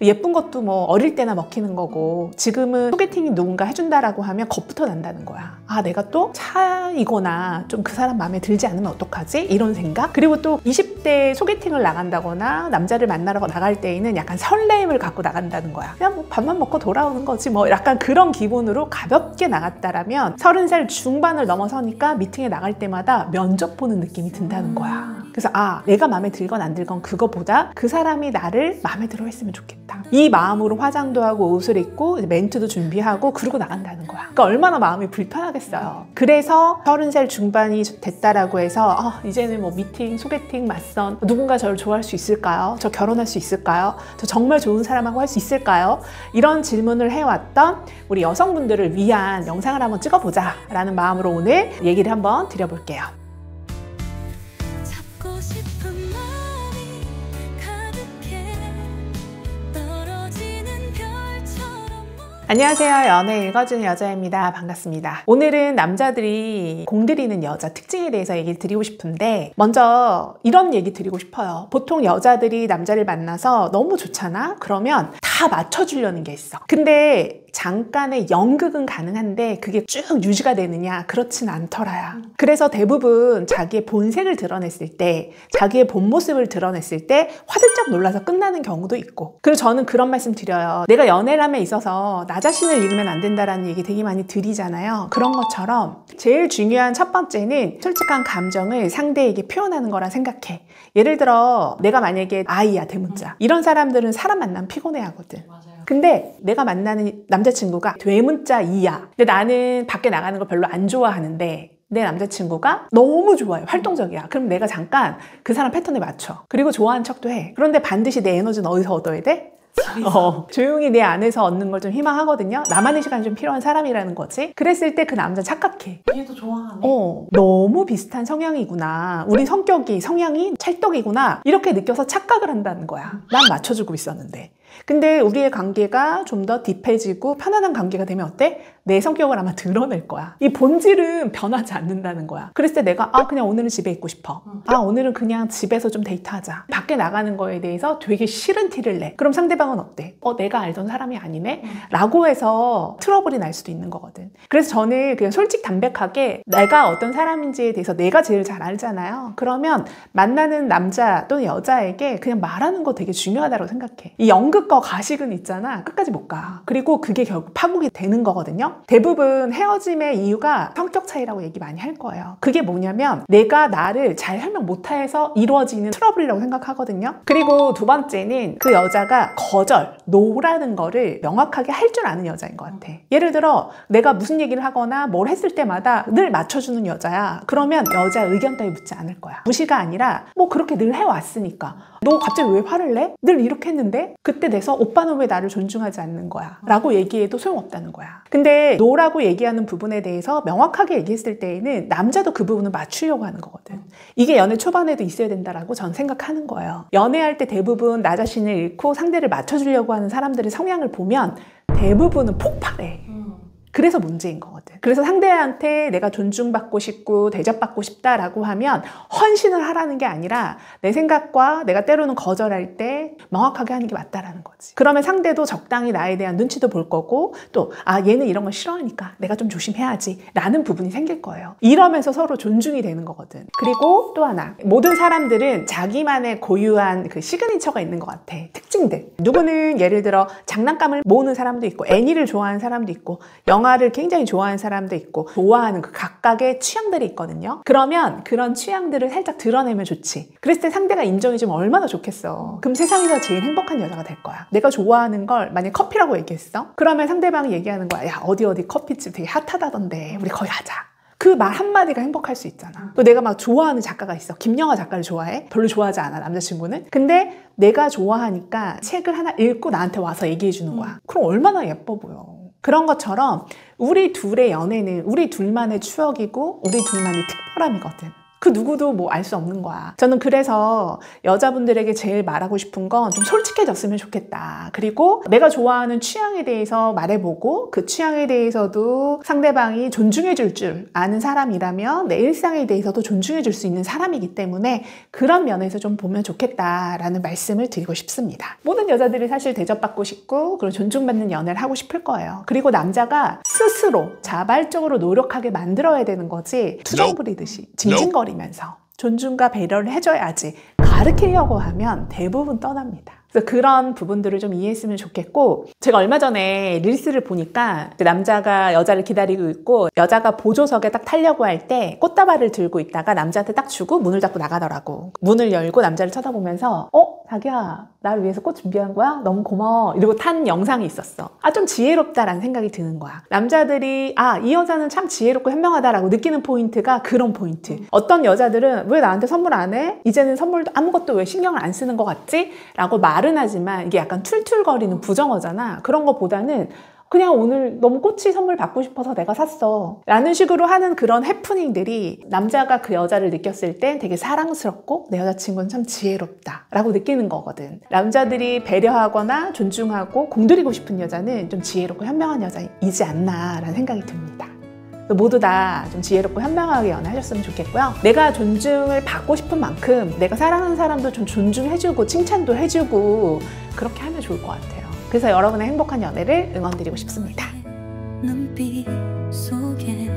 예쁜 것도 뭐 어릴 때나 먹히는 거고 지금은 소개팅이 누군가 해준다라고 하면 겁부터 난다는 거야. 아, 내가 또 차이거나 좀 그 사람 마음에 들지 않으면 어떡하지? 이런 생각? 그리고 또 20대 소개팅을 나간다거나 남자를 만나러 나갈 때에는 약간 설레임을 갖고 나간다는 거야. 그냥 뭐 밥만 먹고 돌아오는 거지 뭐 약간 그런 기분으로 가볍게 나갔다라면 30살 중반을 넘어서니까 미팅에 나갈 때마다 면접 보는 느낌이 든다는 거야. 그래서 아, 내가 마음에 들건 안 들건 그거보다 그 사람이 나를 마음에 들어 했으면 좋겠다. 이 마음으로 화장도 하고 옷을 입고 멘트도 준비하고 그러고 나간다는 거야. 그러니까 얼마나 마음이 불편하겠어요. 그래서 30살 중반이 됐다라고 해서 이제는 뭐 미팅, 소개팅, 맞선 누군가 저를 좋아할 수 있을까요? 저 결혼할 수 있을까요? 저 정말 좋은 사람하고 할 수 있을까요? 이런 질문을 해왔던 우리 여성분들을 위한 영상을 한번 찍어보자 라는 마음으로 오늘 얘기를 한번 드려볼게요. 안녕하세요. 연애 읽어주는 여자입니다. 반갑습니다. 오늘은 남자들이 공들이는 여자 특징에 대해서 얘기를 드리고 싶은데 먼저 이런 얘기 드리고 싶어요. 보통 여자들이 남자를 만나서 너무 좋잖아? 그러면 다 맞춰주려는 게 있어. 근데 잠깐의 연극은 가능한데 그게 쭉 유지가 되느냐? 그렇진 않더라야. 그래서 대부분 자기의 본색을 드러냈을 때, 자기의 본 모습을 드러냈을 때 화들짝 놀라서 끝나는 경우도 있고. 그리고 저는 그런 말씀 드려요. 내가 연애람에 있어서 나 자신을 잃으면 안 된다라는 얘기 되게 많이 드리잖아요. 그런 것처럼 제일 중요한 첫 번째는 솔직한 감정을 상대에게 표현하는 거라 생각해. 예를 들어 내가 만약에 아이야, 대문자. 이런 사람들은 사람 만나면 피곤해하거든. 근데 내가 만나는 남자친구가 되문자 이야. 근데 나는 밖에 나가는 걸 별로 안 좋아하는데 내 남자친구가 너무 좋아요. 활동적이야. 그럼 내가 잠깐 그 사람 패턴에 맞춰. 그리고 좋아하는 척도 해. 그런데 반드시 내 에너지는 어디서 얻어야 돼? 조용히 내 안에서 얻는 걸 좀 희망하거든요. 나만의 시간이 좀 필요한 사람이라는 거지. 그랬을 때 그 남자 착각해. 얘도 좋아하네. 너무 비슷한 성향이구나. 우리 성향이 찰떡이구나. 이렇게 느껴서 착각을 한다는 거야. 난 맞춰주고 있었는데. 근데 우리의 관계가 좀 더 딥해지고 편안한 관계가 되면 어때? 내 성격을 아마 드러낼 거야. 이 본질은 변하지 않는다는 거야. 그랬을 때 내가 그냥 오늘은 집에 있고 싶어. 오늘은 그냥 집에서 좀 데이트하자. 밖에 나가는 거에 대해서 되게 싫은 티를 내. 그럼 상대방은 어때? 내가 알던 사람이 아니네? 라고 해서 트러블이 날 수도 있는 거거든. 그래서 저는 그냥 솔직담백하게 내가 어떤 사람인지에 대해서 내가 제일 잘 알잖아요. 그러면 만나는 남자 또는 여자에게 그냥 말하는 거 되게 중요하다고 생각해. 이 연극과 가식은 있잖아. 끝까지 못 가. 그리고 그게 결국 파국이 되는 거거든요. 대부분 헤어짐의 이유가 성격 차이라고 얘기 많이 할 거예요. 그게 뭐냐면 내가 나를 잘 설명 못해서 이루어지는 트러블이라고 생각하거든요. 그리고 두 번째는 그 여자가 거절, 노라는 거를 명확하게 할 줄 아는 여자인 것 같아. 예를 들어 내가 무슨 얘기를 하거나 뭘 했을 때마다 늘 맞춰주는 여자야. 그러면 여자 의견 따위 묻지 않을 거야. 무시가 아니라 뭐 그렇게 늘 해왔으니까 너 갑자기 왜 화를 내? 늘 이렇게 했는데? 그때 돼서 오빠는 왜 나를 존중하지 않는 거야? 라고 얘기해도 소용없다는 거야. 근데 노라고 얘기하는 부분에 대해서 명확하게 얘기했을 때에는 남자도 그 부분을 맞추려고 하는 거거든. 이게 연애 초반에도 있어야 된다라고 전 생각하는 거예요. 연애할 때 대부분 나 자신을 잃고 상대를 맞춰주려고 하는 사람들의 성향을 보면 대부분은 폭발해. 그래서 문제인 거거든. 그래서 상대한테 내가 존중받고 싶고 대접받고 싶다라고 하면 헌신을 하라는 게 아니라 내 생각과 내가 때로는 거절할 때 명확하게 하는 게 맞다라는 거지. 그러면 상대도 적당히 나에 대한 눈치도 볼 거고 또 얘는 이런 걸 싫어하니까 내가 좀 조심해야지 라는 부분이 생길 거예요. 이러면서 서로 존중이 되는 거거든. 그리고 또 하나, 모든 사람들은 자기만의 고유한 그 시그니처가 있는 것 같아. 특징들. 누구는 예를 들어 장난감을 모으는 사람도 있고 애니를 좋아하는 사람도 있고 영화를 굉장히 좋아하는 사람도 있고 좋아하는 그 각각의 취향들이 있거든요. 그러면 그런 취향들을 살짝 드러내면 좋지. 그랬을 때 상대가 인정해주면 얼마나 좋겠어. 그럼 세상에서 제일 행복한 여자가 될 거야. 내가 좋아하는 걸 만약 커피라고 얘기했어? 그러면 상대방이 얘기하는 거야. 야, 어디 커피집 되게 핫하다던데 우리 거기 가자. 그 말 한마디가 행복할 수 있잖아. 또 내가 막 좋아하는 작가가 있어. 김영하 작가를 좋아해? 별로 좋아하지 않아, 남자친구는. 근데 내가 좋아하니까 책을 하나 읽고 나한테 와서 얘기해 주는 거야. 그럼 얼마나 예뻐 보여. 그런 것처럼 우리 둘의 연애는 우리 둘만의 추억이고 우리 둘만의 특별함이거든. 그 누구도 뭐 알 수 없는 거야. 저는 그래서 여자분들에게 제일 말하고 싶은 건 좀 솔직해졌으면 좋겠다. 그리고 내가 좋아하는 취향에 대해서 말해보고 그 취향에 대해서도 상대방이 존중해줄 줄 아는 사람이라면 내 일상에 대해서도 존중해줄 수 있는 사람이기 때문에 그런 면에서 좀 보면 좋겠다라는 말씀을 드리고 싶습니다. 모든 여자들이 사실 대접받고 싶고 그리고 존중받는 연애를 하고 싶을 거예요. 그리고 남자가 스스로 자발적으로 노력하게 만들어야 되는 거지 투정 부리듯이 징징거리면서 존중과 배려를 해줘야지 가르치려고 하면 대부분 떠납니다. 그래서 그런 부분들을 좀 이해했으면 좋겠고, 제가 얼마 전에 릴스를 보니까 남자가 여자를 기다리고 있고 여자가 보조석에 딱 타려고 할 때 꽃다발을 들고 있다가 남자한테 딱 주고 문을 닫고 나가더라고. 문을 열고 남자를 쳐다보면서 자기야, 나를 위해서 꽃 준비한 거야? 너무 고마워. 이러고 탄 영상이 있었어. 좀 지혜롭다라는 생각이 드는 거야. 남자들이 이 여자는 참 지혜롭고 현명하다라고 느끼는 포인트가 그런 포인트. 어떤 여자들은 왜 나한테 선물 안 해? 이제는 선물도 아무것도 왜 신경을 안 쓰는 것 같지? 라고 말은 하지만 이게 약간 툴툴거리는 부정어잖아. 그런 것보다는 그냥 오늘 너무 꽃이 선물 받고 싶어서 내가 샀어 라는 식으로 하는 그런 해프닝들이 남자가 그 여자를 느꼈을 땐 되게 사랑스럽고 내 여자친구는 참 지혜롭다 라고 느끼는 거거든. 남자들이 배려하거나 존중하고 공들이고 싶은 여자는 좀 지혜롭고 현명한 여자이지 않나 라는 생각이 듭니다. 모두 다 좀 지혜롭고 현명하게 연애하셨으면 좋겠고요. 내가 존중을 받고 싶은 만큼 내가 사랑하는 사람도 좀 존중해주고 칭찬도 해주고 그렇게 하면 좋을 것 같아요. 그래서 여러분의 행복한 연애를 응원드리고 싶습니다. 눈빛 속에